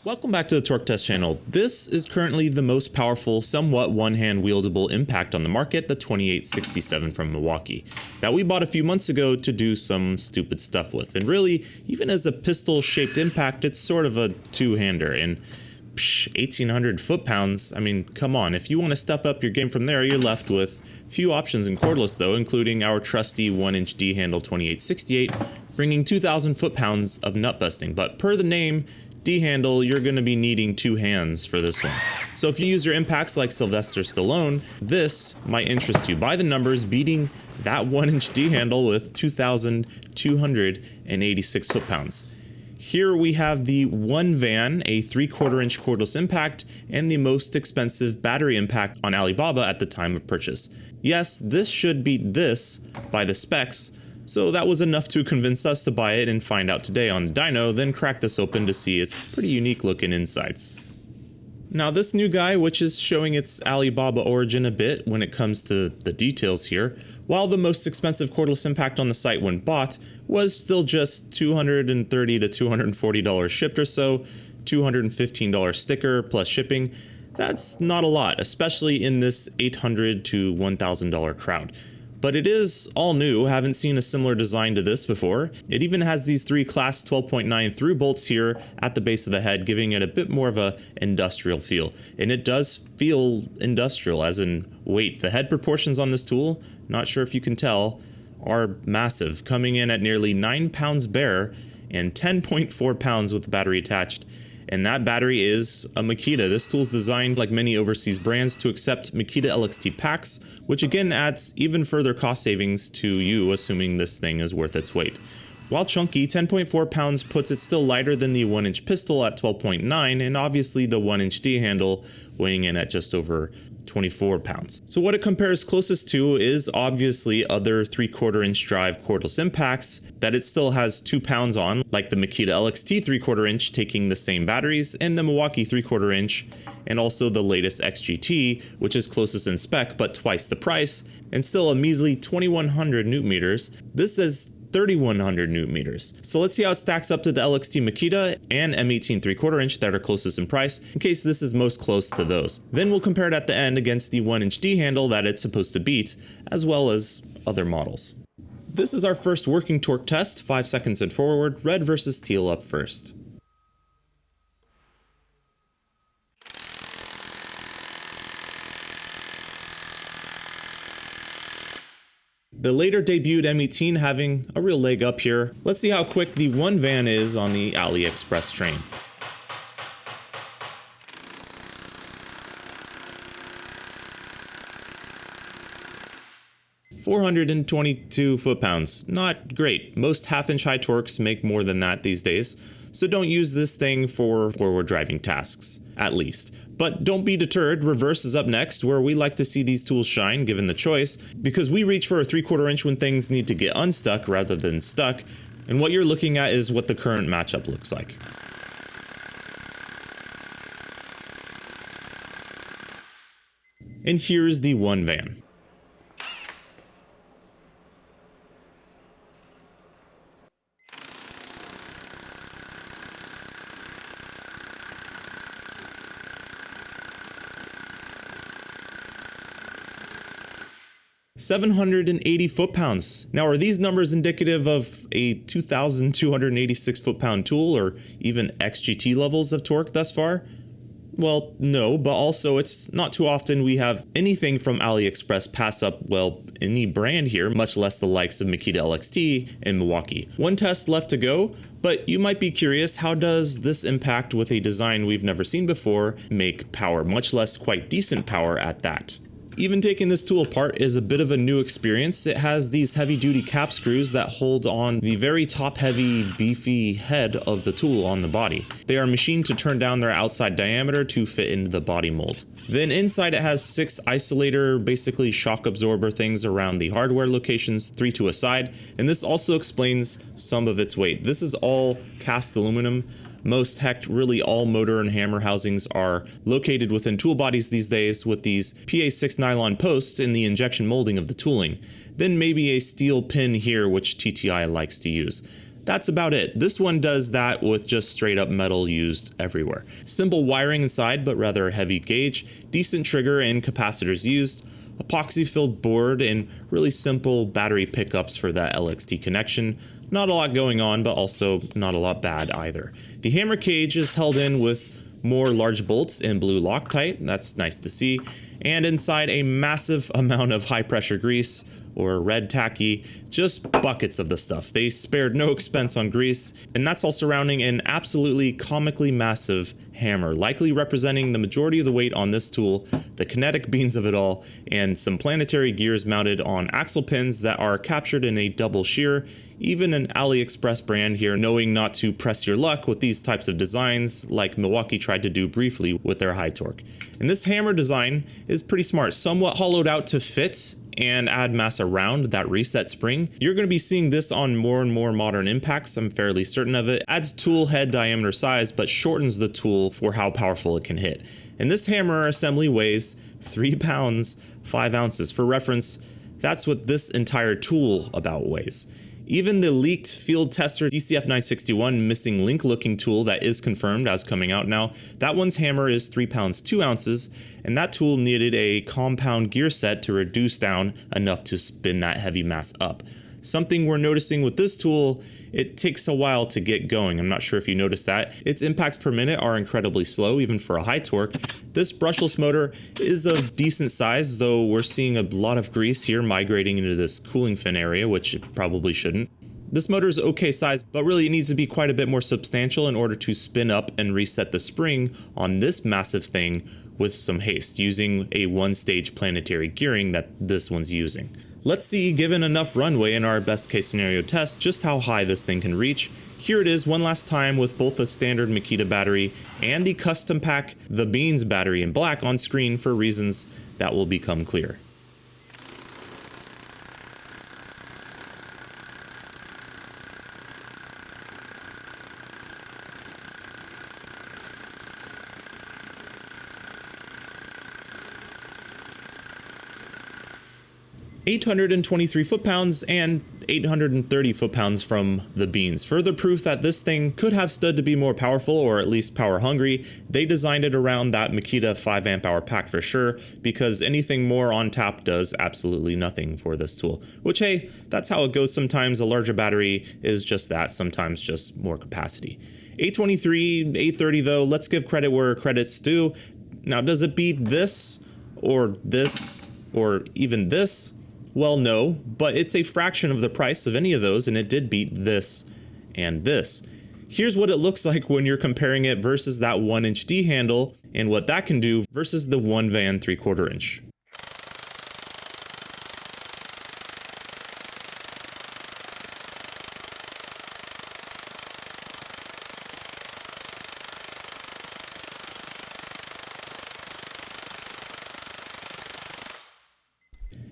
Welcome back to the Torque Test channel. This is currently the most powerful, somewhat one-hand wieldable impact on the market, the 2867 from Milwaukee, that we bought a few months ago to do some stupid stuff with. And really, even as a pistol-shaped impact, it's sort of a two-hander. And 1,800 foot-pounds, I mean, come on. If you want to step up your game from there, you're left with few options in cordless, though, including our trusty 1-inch D-handle 2868, bringing 2,000 foot-pounds of nut busting. But per the name, D-handle, you're going to be needing two hands for this one. So if you use your impacts like Sylvester Stallone, this might interest you. By the numbers, beating that 1-inch D-handle with 2,286 foot-pounds. Here we have the One Van, a 3/4 inch cordless impact, and the most expensive battery impact on Alibaba at the time of purchase. Yes, this should beat this by the specs, so that was enough to convince us to buy it and find out today on the dyno, then crack this open to see its pretty unique looking insides. Now this new guy, which is showing its Alibaba origin a bit when it comes to the details here, while the most expensive cordless impact on the site when bought was still just $230 to $240 shipped or so, $215 sticker plus shipping. That's not a lot, especially in this $800 to $1,000 crowd. But it is all new, haven't seen a similar design to this before. It even has these three class 12.9 through bolts here at the base of the head, giving it a bit more of a industrial feel. And it does feel industrial, as in weight. The head proportions on this tool, not sure if you can tell, are massive, coming in at nearly 9 pounds bare and 10.4 pounds with the battery attached. And that battery is a Makita. This tool is designed, like many overseas brands, to accept Makita LXT packs, which again adds even further cost savings to you, assuming this thing is worth its weight. While chunky, 10.4 pounds puts it still lighter than the 1-inch pistol at 12.9, and obviously the 1-inch D-handle weighing in at just over 24 pounds. So what it compares closest to is obviously other 3/4 inch drive cordless impacts that it still has 2 pounds on, like the Makita LXT 3/4 inch taking the same batteries, and the Milwaukee 3/4 inch, and also the latest XGT, which is closest in spec but twice the price, and still a measly 2,100 newton meters. This is 3,100 newton meters. So let's see how it stacks up to the LXT Makita and M18 3/4 inch that are closest in price, in case this is most close to those. Then we'll compare it at the end against the 1-inch D-handle that it's supposed to beat, as well as other models. This is our first working torque test, 5 seconds and forward, red versus teal up first. The later debuted M18 having a real leg up here. Let's see how quick the One Van is on the AliExpress train. $422 foot-pounds. Not great. Most half-inch high torques make more than that these days, so don't use this thing for forward driving tasks, at least. But don't be deterred, reverse is up next, where we like to see these tools shine given the choice, because we reach for a 3/4 inch when things need to get unstuck rather than stuck, and what you're looking at is what the current matchup looks like. And here's the One Van. $780 foot-pounds. Now, are these numbers indicative of a 2,286 foot-pound tool or even XGT levels of torque thus far? Well, no, but also it's not too often we have anything from AliExpress pass up, well, any brand here, much less the likes of Makita LXT and Milwaukee. One test left to go, but you might be curious, how does this impact with a design we've never seen before make power, much less quite decent power at that? Even taking this tool apart is a bit of a new experience. It has these heavy-duty cap screws that hold on the very top-heavy, beefy head of the tool on the body. They are machined to turn down their outside diameter to fit into the body mold. Then inside it has 6 isolator, basically shock absorber things around the hardware locations, 3 to a side, and this also explains some of its weight. This is all cast aluminum. Most, heck, really all motor and hammer housings are located within tool bodies these days with these PA6 nylon posts in the injection molding of the tooling. Then maybe a steel pin here, which TTI likes to use. That's about it. This one does that with just straight up metal used everywhere. Simple wiring inside, but rather heavy gauge, decent trigger and capacitors used, epoxy filled board, and really simple battery pickups for that LXT connection. Not a lot going on, but also not a lot bad either. The hammer cage is held in with more large bolts in blue Loctite. That's nice to see. And inside a massive amount of high pressure grease, or red tacky, just buckets of the stuff. They spared no expense on grease, and that's all surrounding an absolutely comically massive hammer, likely representing the majority of the weight on this tool, the kinetic beans of it all, and some planetary gears mounted on axle pins that are captured in a double shear. Even an AliExpress brand here knowing not to press your luck with these types of designs, like Milwaukee tried to do briefly with their high torque. And this hammer design is pretty smart, somewhat hollowed out to fit and add mass around that reset spring. You're going to be seeing this on more and more modern impacts, I'm fairly certain of it. Adds tool head diameter size, but shortens the tool for how powerful it can hit. And this hammer assembly weighs 3 pounds, 5 ounces. For reference, that's what this entire tool about weighs. Even the leaked field tester DCF961 missing link looking tool that is confirmed as coming out now, that one's hammer is 3 pounds 2 ounces, and that tool needed a compound gear set to reduce down enough to spin that heavy mass up. Something we're noticing with this tool, it takes a while to get going. I'm not sure if you noticed that. Its impacts per minute are incredibly slow, even for a high torque. This brushless motor is of decent size, though we're seeing a lot of grease here migrating into this cooling fin area, which it probably shouldn't. This motor is okay size, but really it needs to be quite a bit more substantial in order to spin up and reset the spring on this massive thing with some haste, using a one-stage planetary gearing that this one's using. Let's see, given enough runway in our best case scenario test, just how high this thing can reach. Here it is one last time with both the standard Makita battery and the custom pack The Beans battery in black on screen for reasons that will become clear. "823 foot-pounds and 830 foot-pounds from the Beans. Further proof that this thing could have stood to be more powerful, or at least power hungry. They designed it around that Makita 5 amp hour pack for sure, because anything more on tap does absolutely nothing for this tool. Which, hey, that's how it goes sometimes. A larger battery is just that, sometimes just more capacity. 823, 830 though, let's give credit where credit's due. Now, does it beat this, or even this? Well, no, but it's a fraction of the price of any of those, and it did beat this and this. Here's what it looks like when you're comparing it versus that 1-inch D handle and what that can do versus the one van 3/4 inch.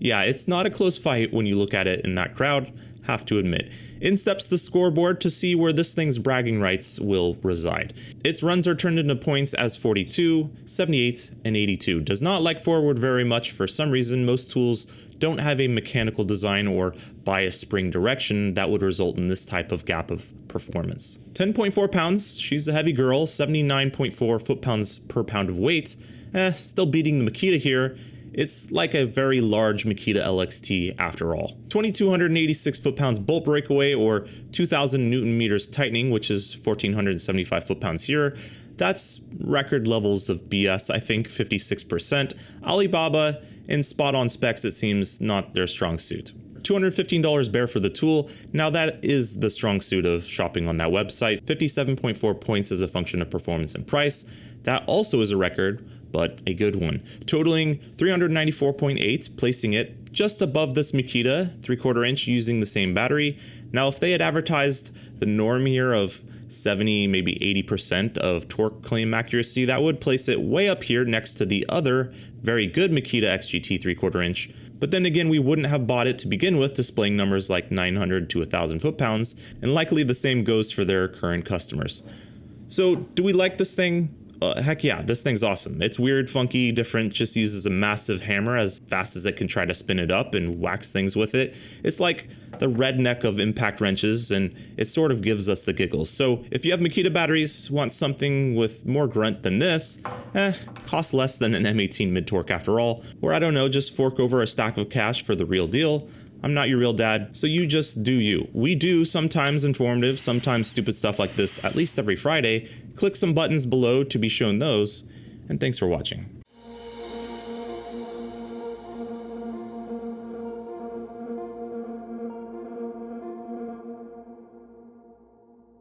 Yeah, it's not a close fight when you look at it in that crowd, have to admit. In steps the scoreboard to see where this thing's bragging rights will reside. Its runs are turned into points as 42, 78, and 82. Does not like forward very much for some reason. Most tools don't have a mechanical design or bias spring direction that would result in this type of gap of performance. 10.4 pounds, she's a heavy girl, 79.4 foot-pounds per pound of weight. Still beating the Makita here. It's like a very large Makita LXT after all. 2,286 foot-pounds bolt breakaway, or 2,000 Newton meters tightening, which is 1,475 foot-pounds here. That's record levels of BS, I think, 56%. Alibaba, in spot-on specs, it seems not their strong suit. $215 bare for the tool. Now that is the strong suit of shopping on that website. 57.4 points as a function of performance and price. That also is a record, but a good one, totaling 394.8, placing it just above this Makita 3/4 inch using the same battery. Now, if they had advertised the norm here of 70, maybe 80% of torque claim accuracy, that would place it way up here next to the other very good Makita XGT 3/4 inch. But then again, we wouldn't have bought it to begin with, displaying numbers like 900 to 1,000 foot-pounds, and likely the same goes for their current customers. So, do we like this thing? heck yeah, this thing's awesome. It's weird, funky, different, just uses a massive hammer as fast as it can try to spin it up and wax things with it. It's like the redneck of impact wrenches, and it sort of gives us the giggles. So if you have Makita batteries, want something with more grunt than this, costs less than an M18 mid-torque after all, or I don't know, just fork over a stack of cash for the real deal. I'm not your real dad, so you just do you. We do sometimes informative, sometimes stupid stuff like this at least every Friday. Click some buttons below to be shown those, and thanks for watching.